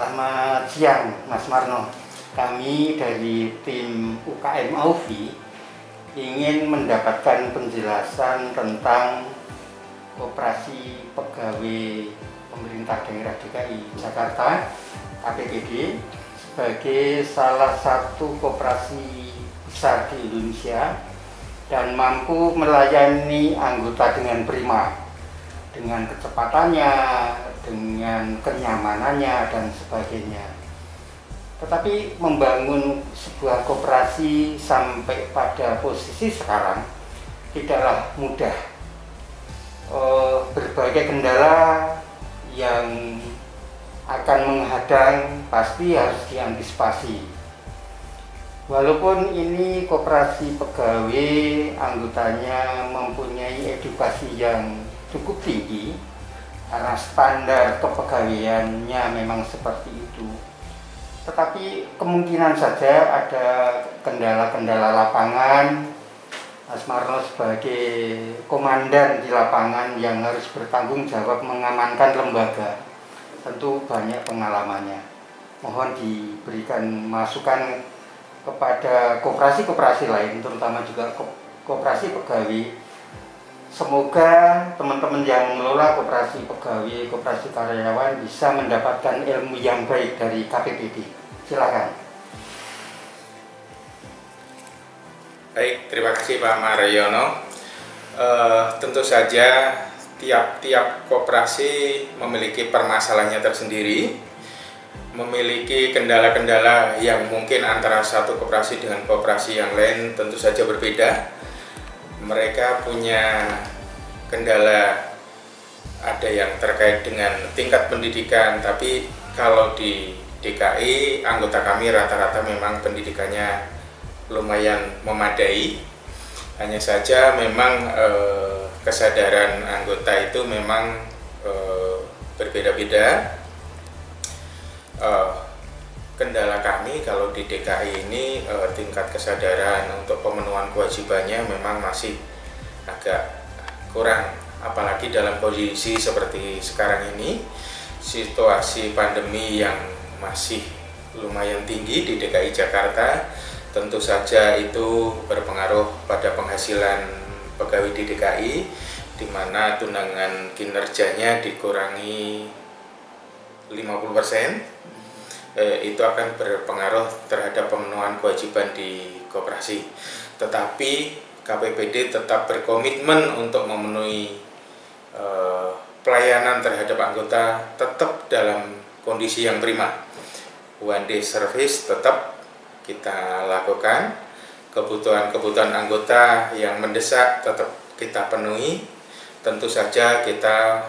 Selamat siang, Mas Marno. Kami dari tim UKM Aufi ingin mendapatkan penjelasan tentang Koperasi Pegawai Pemerintah Daerah DKI Jakarta (KPPD) sebagai salah satu koperasi besar di Indonesia dan mampu melayani anggota dengan prima, dengan kecepatannya, dengan kenyamanannya, dan sebagainya. Tetapi membangun sebuah koperasi sampai pada posisi sekarang tidaklah mudah. Berbagai kendala yang akan menghadang pasti harus diantisipasi. Walaupun ini koperasi pegawai, anggotanya mempunyai edukasi yang cukup tinggi karena standar kepegawaiannya memang seperti itu, tetapi kemungkinan saja ada kendala-kendala lapangan. Mas Marno sebagai komandan di lapangan yang harus bertanggung jawab mengamankan lembaga, tentu banyak pengalamannya. Mohon diberikan masukan kepada koperasi-koperasi lain, terutama juga koperasi pegawai. Semoga teman-teman yang mengelola koperasi pegawai, koperasi karyawan bisa mendapatkan ilmu yang baik dari KPPD. Silakan. Baik, terima kasih Pak Mariono. Tentu saja tiap-tiap koperasi memiliki permasalahannya tersendiri, memiliki kendala-kendala yang mungkin antara satu koperasi dengan koperasi yang lain tentu saja berbeda. Mereka punya kendala, ada yang terkait dengan tingkat pendidikan, tapi kalau di DKI anggota kami rata-rata memang pendidikannya lumayan memadai. Hanya saja memang kesadaran anggota itu memang berbeda-beda. Kendala kami kalau di DKI ini tingkat kesadaran untuk pemenuhan kewajibannya memang masih agak kurang, apalagi dalam kondisi seperti sekarang ini, situasi pandemi yang masih lumayan tinggi di DKI Jakarta. Tentu saja itu berpengaruh pada penghasilan pegawai di DKI, di mana tunjangan kinerjanya dikurangi 50%. Itu akan berpengaruh terhadap pemenuhan kewajiban di koperasi. Tetapi KPPD tetap berkomitmen untuk memenuhi pelayanan terhadap anggota tetap dalam kondisi yang prima. One day service tetap kita lakukan, kebutuhan-kebutuhan anggota yang mendesak tetap kita penuhi. Tentu saja kita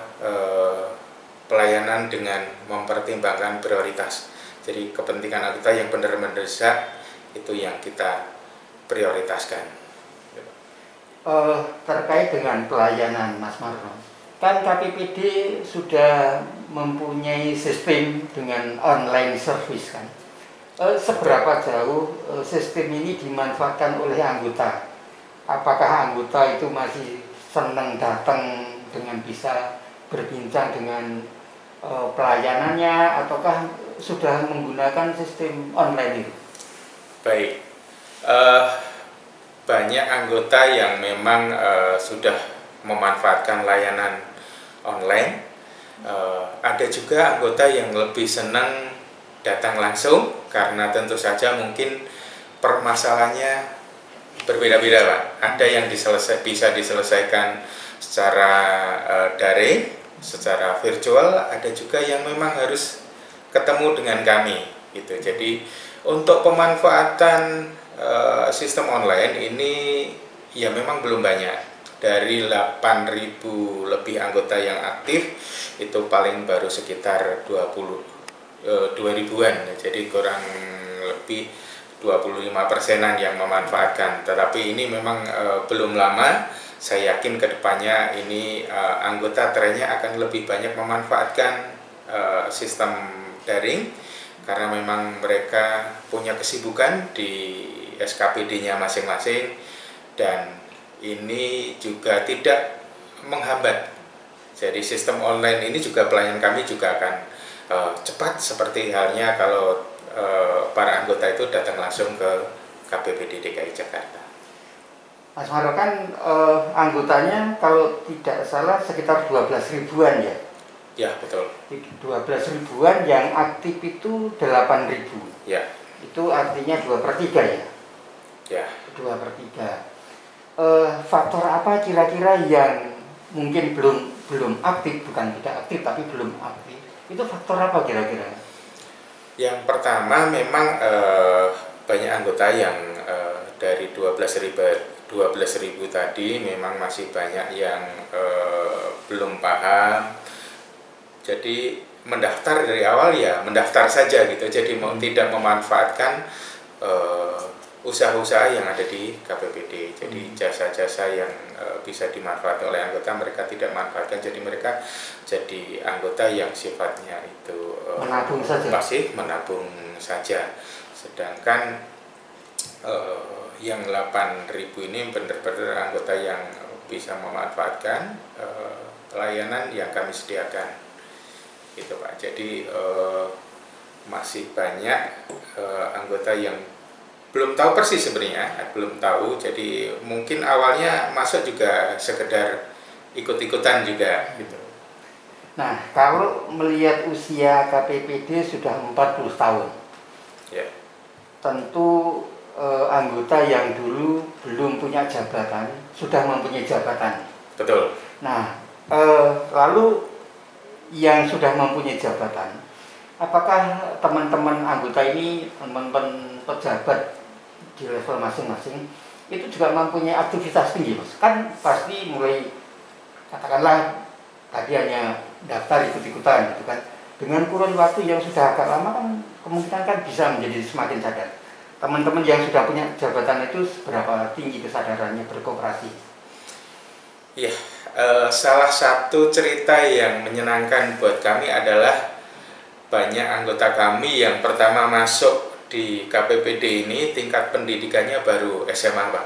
pelayanan dengan mempertimbangkan prioritas. Jadi kepentingan anggota yang benar-benar mendesak itu yang kita prioritaskan. Terkait dengan pelayanan, Mas Marno, kan KPPD sudah mempunyai sistem dengan online service kan? Seberapa jauh sistem ini dimanfaatkan oleh anggota? Apakah anggota itu masih senang datang dengan bisa berbincang dengan pelayanannya, ataukah sudah menggunakan sistem online itu? Baik, banyak anggota yang memang sudah memanfaatkan layanan online. Ada juga anggota yang lebih senang datang langsung, karena tentu saja mungkin permasalahannya berbeda-beda Pak. Ada yang bisa diselesaikan secara daring, secara virtual, ada juga yang memang harus ketemu dengan kami gitu. Jadi untuk pemanfaatan sistem online ini ya memang belum banyak. Dari 8.000 lebih anggota yang aktif, itu paling baru sekitar 2.000-an, jadi kurang lebih 25%-an yang memanfaatkan. Tetapi ini memang belum lama. Saya yakin kedepannya ini anggota trennya akan lebih banyak memanfaatkan sistem daring, karena memang mereka punya kesibukan di SKPD-nya masing-masing, dan ini juga tidak menghambat. Jadi sistem online ini juga pelayan kami juga akan cepat seperti halnya kalau para anggota itu datang langsung ke KPPD DKI Jakarta. Mas Maro, kan anggotanya kalau tidak salah sekitar 12 ribuan ya? Ya, betul. 12 ribuan, yang aktif itu 8 ribu. Ya. Itu artinya 2/3 ya? Ya. 2/3. Faktor apa kira-kira yang mungkin belum aktif, bukan tidak aktif tapi belum aktif? Itu faktor apa kira-kira? Yang pertama memang banyak anggota yang dari 12.000 tadi memang masih banyak yang belum paham. Jadi mendaftar dari awal ya mendaftar saja gitu. Jadi tidak memanfaatkan usaha-usaha yang ada di KPPD. Jadi jasa-jasa yang bisa dimanfaatkan oleh anggota mereka tidak manfaatkan. Jadi mereka jadi anggota yang sifatnya itu menabung saja. Masih menabung saja. Sedangkan yang 8.000 ini benar-benar anggota yang bisa memanfaatkan layanan yang kami sediakan, gitu Pak. Jadi masih banyak anggota yang belum tahu persis sebenarnya, belum tahu. Jadi mungkin awalnya masuk juga sekedar ikut-ikutan juga, gitu. Nah, kalau melihat usia KPPD sudah 40 tahun, ya. Tentu anggota yang dulu belum punya jabatan sudah mempunyai jabatan. Betul. Nah, lalu yang sudah mempunyai jabatan, apakah teman-teman anggota ini, teman-teman pejabat di level masing-masing itu juga mempunyai aktivitas tinggi, Mas? Kan pasti mulai, katakanlah tadi hanya daftar ikut-ikutan gitu kan. Dengan kurun waktu yang sudah agak lama kan kemungkinan kan bisa menjadi semakin sadar. Teman-teman yang sudah punya jabatan itu seberapa tinggi kesadarannya berkoperasi? Ya, salah satu cerita yang menyenangkan buat kami adalah banyak anggota kami yang pertama masuk di KPPD ini tingkat pendidikannya baru SMA, Pak.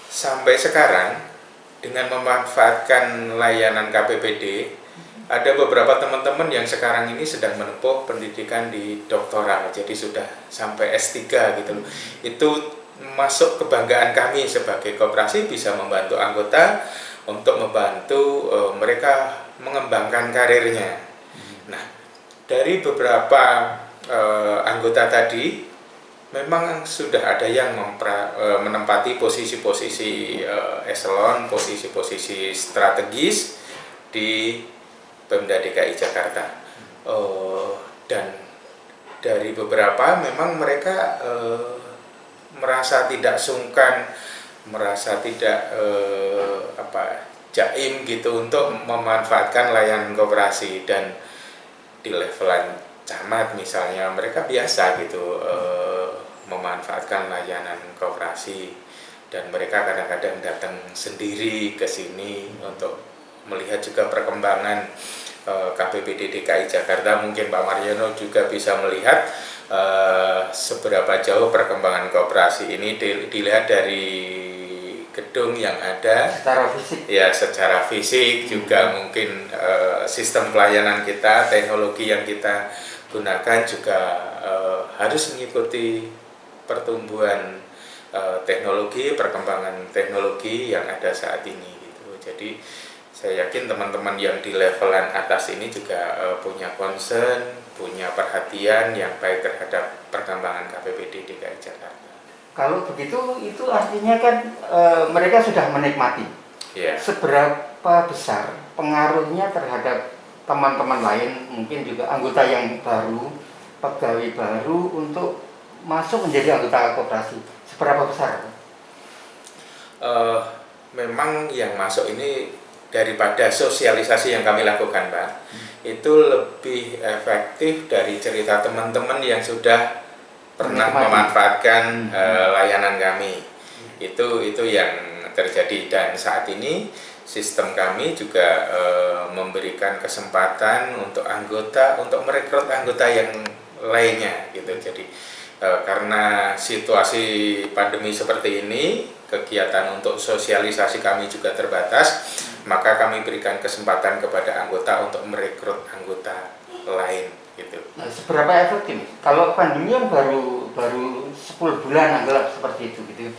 Sampai sekarang dengan memanfaatkan layanan KPPD, ada beberapa teman-teman yang sekarang ini sedang menempuh pendidikan di doktoral, jadi sudah sampai S3 gitu loh. Itu masuk kebanggaan kami sebagai koperasi bisa membantu anggota untuk membantu mereka mengembangkan karirnya. Nah, dari beberapa anggota tadi memang sudah ada yang menempati posisi-posisi eselon, posisi-posisi strategis di Pemda DKI Jakarta, dan dari beberapa memang mereka merasa tidak sungkan, merasa tidak jaim gitu untuk memanfaatkan layanan koperasi. Dan di levelan camat misalnya mereka biasa gitu memanfaatkan layanan koperasi, dan mereka kadang-kadang datang sendiri ke sini untuk melihat juga perkembangan KPPD DKI Jakarta. Mungkin Pak Mariono juga bisa melihat seberapa jauh perkembangan koperasi ini dilihat dari gedung yang ada secara fisik. Ya, secara fisik juga mungkin sistem pelayanan kita, teknologi yang kita gunakan juga harus mengikuti pertumbuhan teknologi, perkembangan teknologi yang ada saat ini gitu. Jadi saya yakin teman-teman yang di levelan atas ini juga punya concern, punya perhatian yang baik terhadap perkembangan KPPD DKI Jakarta. Kalau begitu, itu artinya kan mereka sudah menikmati. Yeah. Seberapa besar pengaruhnya terhadap teman-teman lain, mungkin juga anggota yang baru, pegawai baru untuk masuk menjadi anggota koperasi? Seberapa besar? Memang yang masuk ini daripada sosialisasi yang kami lakukan, Pak, itu lebih efektif dari cerita teman-teman yang sudah pernah memanfaatkan layanan kami. Itu yang terjadi. Dan saat ini sistem kami juga memberikan kesempatan untuk anggota untuk merekrut anggota yang lainnya gitu. Jadi karena situasi pandemi seperti ini, kegiatan untuk sosialisasi kami juga terbatas, maka kami berikan kesempatan kepada anggota untuk merekrut anggota lain. seberapa efektif? Kalau fundingnya baru 10 bulan anggap seperti itu gitu.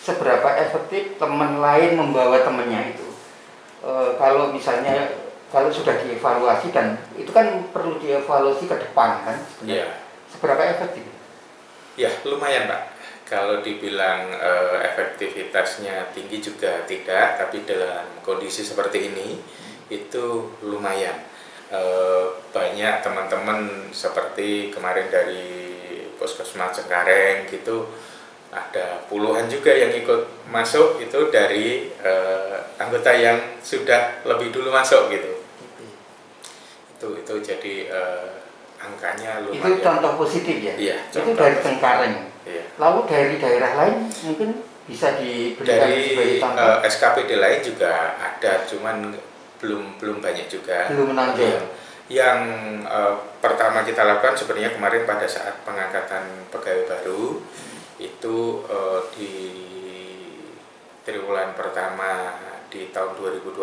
Seberapa efektif teman lain membawa temannya itu? Kalau misalnya kalau sudah dievaluasi dan itu kan perlu dievaluasi ke depan kan? Iya. Seberapa efektif? Ya lumayan Pak. Kalau dibilang efektivitasnya tinggi juga tidak, tapi dalam kondisi seperti ini itu lumayan. Banyak teman-teman seperti kemarin dari Puskesmas Cengkareng gitu, ada puluhan juga yang ikut masuk itu dari anggota yang sudah lebih dulu masuk gitu. Itu jadi angkanya lumayan. Itu contoh positif ya? Iya, itu dari Cengkareng. Iya. Lalu dari daerah lain mungkin bisa diberikan sebagai Dari contoh. SKPD lain juga ada, cuman belum banyak juga. Belum menonjol. Yang pertama kita lakukan sebenarnya kemarin pada saat pengangkatan pegawai baru itu di triwulan pertama di tahun 2020,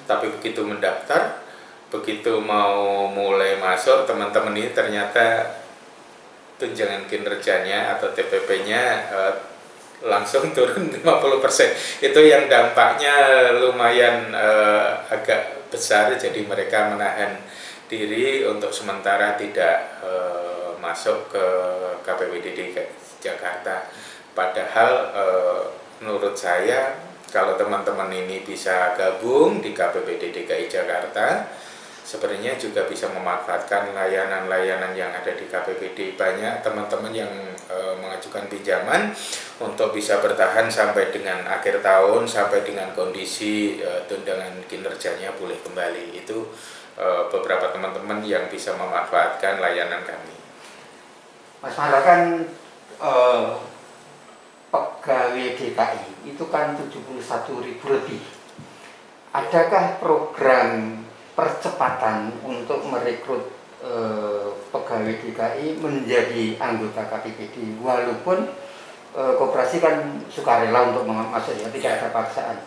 tapi begitu mendaftar, begitu mau mulai masuk, teman-teman ini ternyata tunjangan kinerjanya atau TPP-nya langsung turun 50%. Itu yang dampaknya lumayan agak besar, jadi mereka menahan diri untuk sementara tidak masuk ke KPPD DKI Jakarta. Padahal menurut saya kalau teman-teman ini bisa gabung di KPPD DKI Jakarta, sebenarnya juga bisa memanfaatkan layanan-layanan yang ada di KPPD. Banyak teman-teman yang mengajukan pinjaman untuk bisa bertahan sampai dengan akhir tahun, sampai dengan kondisi tunjangan kinerjanya pulih kembali. Itu beberapa teman-teman yang bisa memanfaatkan layanan kami. Mas Mara kan pegawai DKI itu kan 71.000 lebih. Adakah program percepatan untuk merekrut pegawai DKI menjadi anggota KPPD, walaupun koperasi kan sukarela untuk masuk ya, tidak ada paksaan.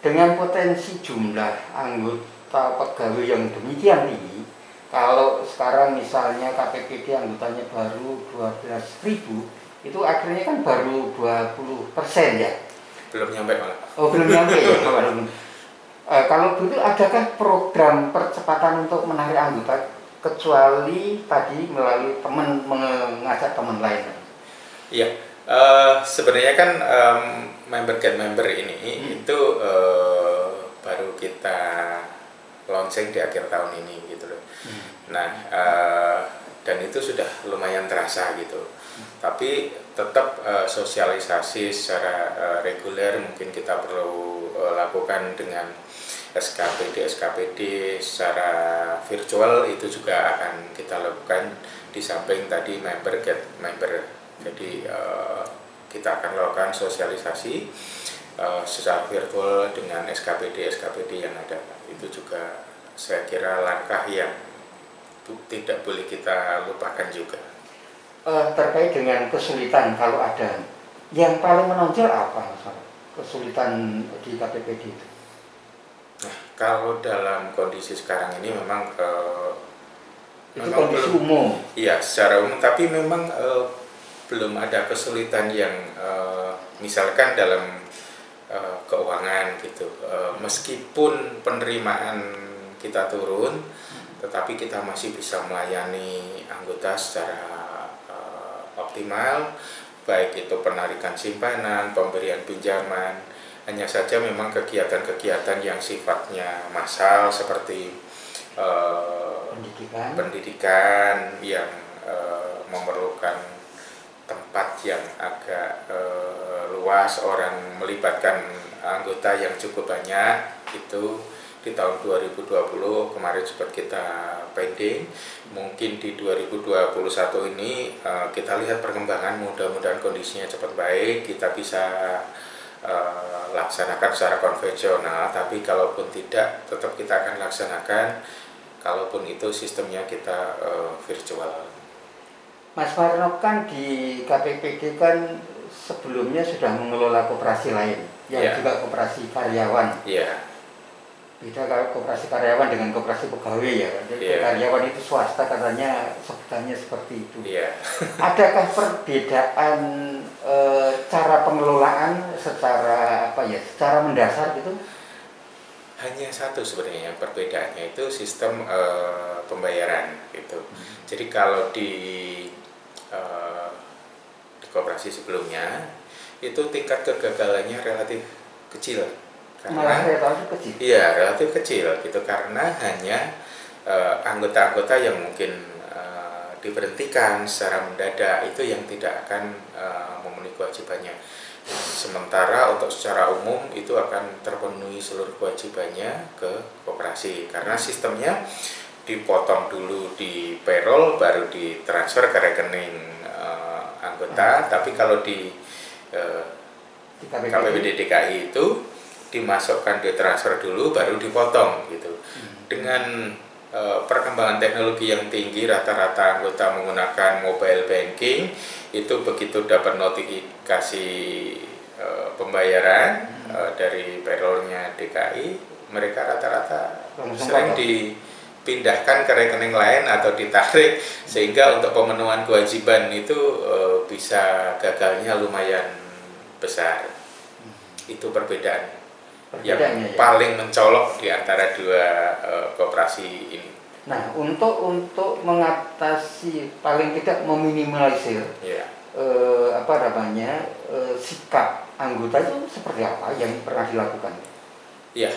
Dengan potensi jumlah anggota pegawai yang demikian tinggi, kalau sekarang misalnya KPPD anggotanya baru 12.000, itu akhirnya kan baru 20% ya? Belum nyampe malah. Oh belum nyampe ya? Kalau begitu adakah program percepatan untuk menarik anggota kecuali tadi melalui teman mengajak teman lain? Iya, sebenarnya kan member get member ini itu baru kita launching di akhir tahun ini gitu loh. Nah, dan itu sudah lumayan terasa gitu. Tapi tetap sosialisasi secara reguler mungkin kita perlu lakukan dengan SKPD secara virtual, itu juga akan kita lakukan di samping tadi member get member. Jadi kita akan lakukan sosialisasi secara virtual dengan SKPD yang ada. Itu juga saya kira langkah yang tidak boleh kita lupakan juga. Terkait dengan kesulitan kalau ada, yang paling menonjol apa kesulitan di KPPD itu? Nah, kalau dalam kondisi sekarang ini memang itu kondisi umum. Iya, secara umum, tapi memang belum ada kesulitan yang misalkan dalam keuangan gitu. Meskipun penerimaan kita turun, tetapi kita masih bisa melayani anggota secara optimal, baik itu penarikan simpanan, pemberian pinjaman. Hanya saja memang kegiatan-kegiatan yang sifatnya massal seperti pendidikan yang memerlukan tempat yang agak luas, orang melibatkan anggota yang cukup banyak, itu di tahun 2020 kemarin sempat kita pending. Mungkin di 2021 ini kita lihat perkembangan, mudah-mudahan kondisinya cepat baik, kita bisa laksanakan secara konvensional. Tapi kalaupun tidak, tetap kita akan laksanakan, kalaupun itu sistemnya kita virtual. Mas Warno kan di KPPD kan sebelumnya sudah mengelola koperasi lain yang juga koperasi karyawan. Iya. Beda kalau koperasi karyawan dengan koperasi pegawai ya. Jadi karyawan itu swasta katanya sebutannya seperti itu. Adakah perbedaan cara pengelolaan secara secara mendasar gitu? Hanya satu sebenarnya perbedaannya itu sistem pembayaran gitu. Jadi kalau di koperasi sebelumnya itu tingkat kegagalannya relatif kecil. Malah relatif kecil. Iya, relatif kecil gitu karena hanya anggota-anggota yang mungkin diberhentikan secara mendadak itu yang tidak akan memenuhi kewajibannya. Sementara untuk secara umum itu akan terpenuhi seluruh kewajibannya ke koperasi karena sistemnya dipotong dulu di payroll baru ditransfer ke rekening anggota. Tapi kalau di KPPD DKI itu dimasukkan ditransfer dulu baru dipotong gitu. Dengan perkembangan teknologi yang tinggi, rata-rata anggota menggunakan mobile banking, itu begitu dapat notifikasi pembayaran dari payrollnya DKI, mereka rata-rata sering dipindahkan ke rekening lain atau ditarik, sehingga untuk pemenuhan kewajiban itu bisa gagalnya lumayan besar. Itu perbedaan yang paling mencolok di antara dua koperasi ini. Nah, untuk mengatasi paling tidak meminimalisir sikap anggota itu seperti apa yang pernah dilakukan? Ya,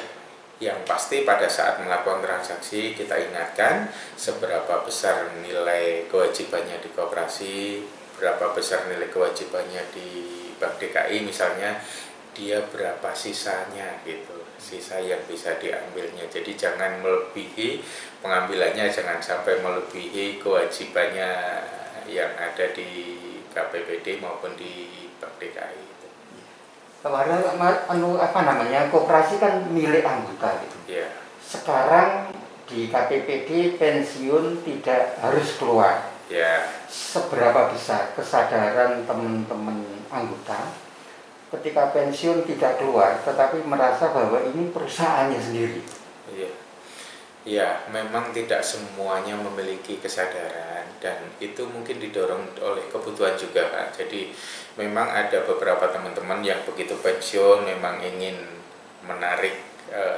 yang pasti pada saat melakukan transaksi kita ingatkan seberapa besar nilai kewajibannya di koperasi, berapa besar nilai kewajibannya di Bank DKI misalnya, dia berapa sisanya gitu, sisa yang bisa diambilnya. Jadi jangan melebihi pengambilannya, jangan sampai melebihi kewajibannya yang ada di KPPD maupun di Bank DKI itu. Kemarin koperasi kan milik anggota gitu. Sekarang di KPPD pensiun tidak harus keluar. Seberapa besar kesadaran teman-teman anggota ketika pensiun tidak keluar, tetapi merasa bahwa ini perusahaannya sendiri? Memang tidak semuanya memiliki kesadaran dan itu mungkin didorong oleh kebutuhan juga, Pak. Jadi memang ada beberapa teman-teman yang begitu pensiun memang ingin menarik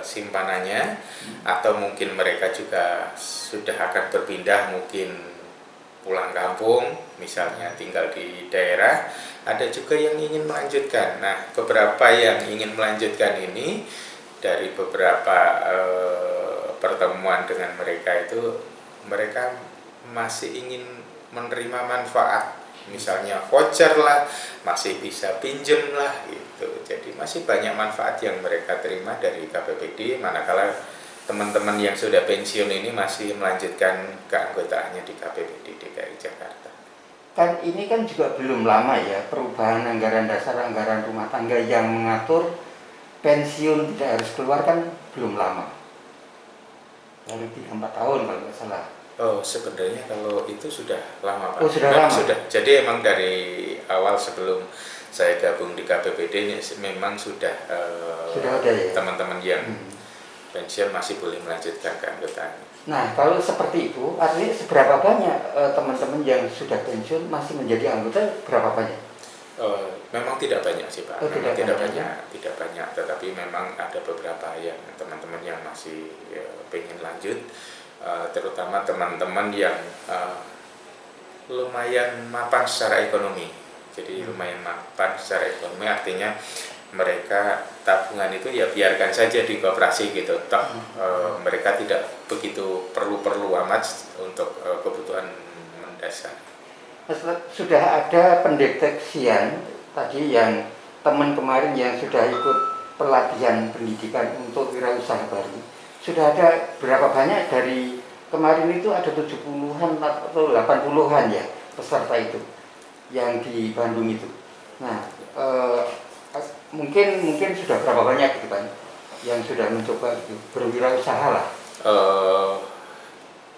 simpanannya, atau mungkin mereka juga sudah akan berpindah, mungkin pulang kampung, misalnya tinggal di daerah. Ada juga yang ingin melanjutkan. Nah, beberapa yang ingin melanjutkan ini dari beberapa pertemuan dengan mereka itu, mereka masih ingin menerima manfaat, misalnya voucher lah, masih bisa pinjem lah gitu. Jadi masih banyak manfaat yang mereka terima dari KPPD, manakala teman-teman yang sudah pensiun ini masih melanjutkan keanggotaannya di KPPD DKI Jakarta. Kan ini kan juga belum lama ya perubahan anggaran dasar, anggaran rumah tangga yang mengatur pensiun tidak harus keluar kan belum lama. Baru 3-4 tahun kalau nggak salah. Sebenarnya kalau itu sudah lama, Pak. Sudah lama. Sudah. Jadi emang dari awal sebelum saya gabung di KPPD ini memang sudah ada ya? Teman-teman yang pensiun masih boleh melanjutkan keanggotaannya. Nah, kalau seperti itu, artinya seberapa banyak teman-teman yang sudah pensiun masih menjadi anggota, berapa banyak? Memang tidak banyak sih, Pak. Tidak banyak, tetapi memang ada beberapa yang teman-teman yang masih pengen lanjut, terutama teman-teman yang lumayan mapan secara ekonomi. Jadi lumayan mapan secara ekonomi, artinya mereka tabungan itu ya biarkan saja di koperasi gitu, mereka tidak begitu perlu amat untuk kebutuhan mendasar. Sudah ada pendeteksian tadi yang teman kemarin yang sudah ikut pelatihan pendidikan untuk wirausaha baru, sudah ada berapa banyak dari kemarin itu, ada 70-an atau 80-an ya peserta itu yang di Bandung itu. Nah, mungkin sudah berapa banyak gitu kan yang sudah mencoba gitu, berwirausaha lah?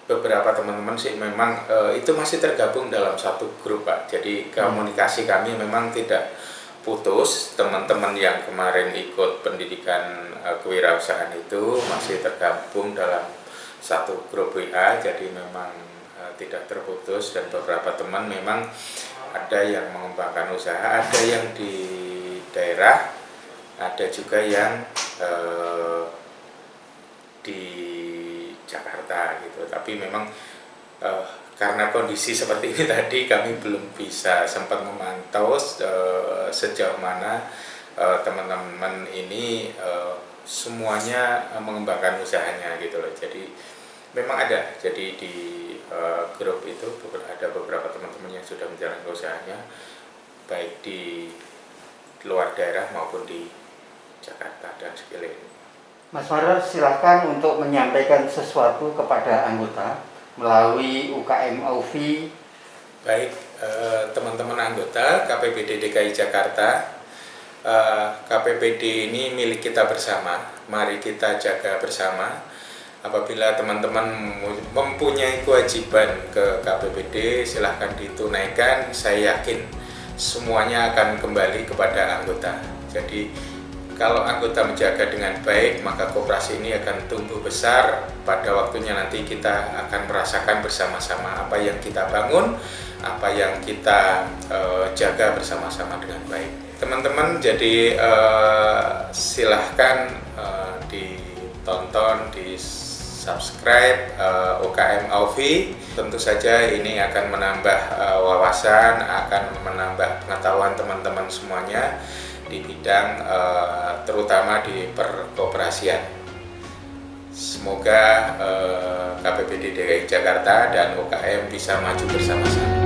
Beberapa teman-teman sih memang itu masih tergabung dalam satu grup, Pak. Jadi komunikasi kami memang tidak putus. Teman-teman yang kemarin ikut pendidikan kewirausahaan itu masih tergabung dalam satu grup WA, jadi memang tidak terputus. Dan beberapa teman memang ada yang mengembangkan usaha, ada yang di daerah, ada juga yang di Jakarta gitu. Tapi memang karena kondisi seperti ini tadi, kami belum bisa sempat memantau sejauh mana teman-teman ini semuanya mengembangkan usahanya gitu loh. Jadi memang ada, jadi di grup itu ada beberapa teman-teman yang sudah menjalankan usahanya baik di luar daerah maupun di Jakarta dan sekeliling. Mas Marel, silakan untuk menyampaikan sesuatu kepada anggota melalui UKM Aufi. Baik, teman-teman anggota KPBD DKI Jakarta, KPBD ini milik kita bersama. Mari kita jaga bersama. Apabila teman-teman mempunyai kewajiban ke KPBD, silahkan ditunaikan. Saya yakin semuanya akan kembali kepada anggota. Jadi kalau anggota menjaga dengan baik, maka koperasi ini akan tumbuh besar. Pada waktunya nanti kita akan merasakan bersama-sama apa yang kita bangun, apa yang kita jaga bersama-sama dengan baik. Teman-teman, jadi silahkan ditonton, di subscribe UKM Aufi. Tentu saja ini akan menambah wawasan, akan menambah pengetahuan teman-teman semuanya di bidang terutama di perkoperasian. Semoga KPBD DKI Jakarta dan UKM bisa maju bersama-sama.